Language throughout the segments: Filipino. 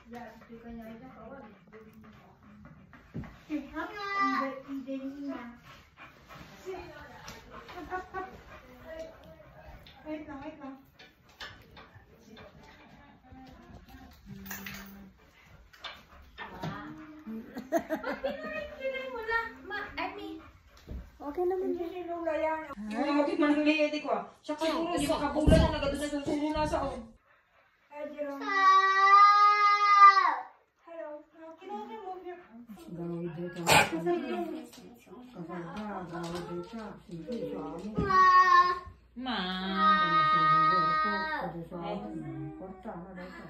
Wait lang, wait lang. Okay naman. Ay, bakit man ang liyete ko ah? Siya siguro, di ba kabulan na nagado na susulo na sa o. Hi, Jerome. Hello. Can I remove your... Gawin dito. Kasama, gawin dito. Sige, suami. Ma. Pwede suami. Porta na dito.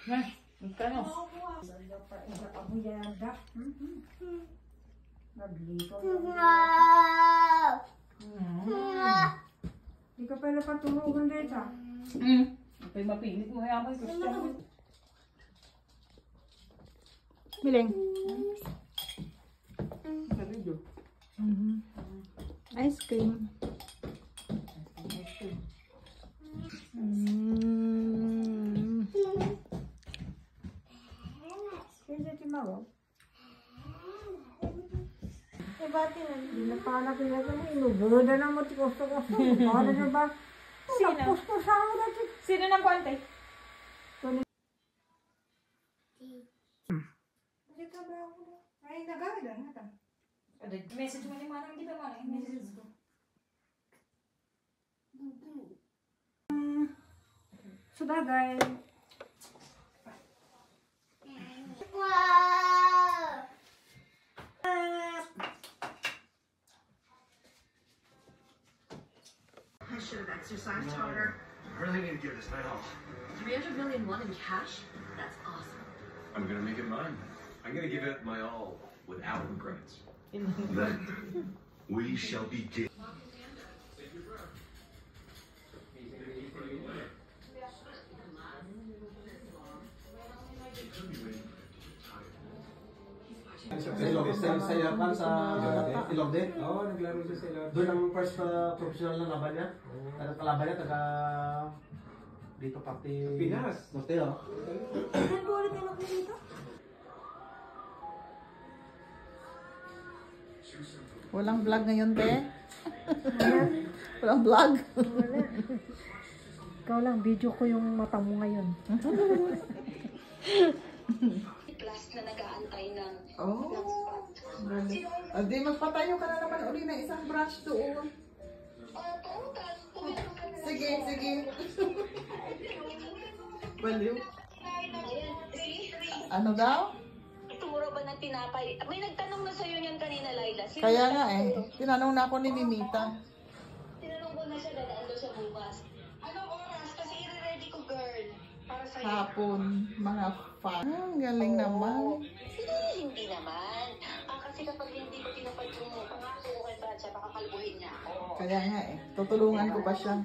Ma, magkano? Ako yada. Naglito. Hindi ka pala patulugan dito. Apay mapilit mo yaman ko siya. Miling. Ice cream. Kaya timawag. Bati na. Hindi na pala pinagano. Inubuda na mo. Gusto-gusto. Para na ba? Sino? Napus-pus ako dati. Sino ng konti? Dito ba ako? Ay, nagawin lang natin. Message mo ni Manang, di ba Manang? Message ko. Sabagay. I should have exercised harder. I really need to get this house. 300 million won in cash? That's awesome. I'm gonna make it mine. I'm gonna give it my all without regrets. Then we shall begin. Sa Japan, sa Ilog din? Oo, naglaro siya sa Ilog. Doon ang first professional na laban niya. Ang kalaban niya, taga dito pati... Pinas. Norte, oh. Saan po ulit anak mo dito? Walang vlog ngayon, te. Walang vlog. Wala. Ikaw lang, video ko yung mata mo ngayon. Plus na nag-aantay ng... Oh. Adi, magpatayo ka na naman uli ng isang branch doon. Sige, sige. Baliw. Ano daw? Tumuro ba ng tinapay? May nagtanong na sa'yo niyan kanina, Laila. Sino Kaya ba? nga eh. Tinanong na ako ni Mimita. Tinanong ko na siya, dadaan daw siya bukas. Anong oras? Kasi i-ready ko, girl. Para sa'yo. Hapon. Mga fan. Ang galing naman. Hindi naman. Kasi kapag hindi ko tinapad yung pangako ko kay Bradshaw, baka kalbuhin niya ako. Kaya nga eh. Tutulungan ko pa siya.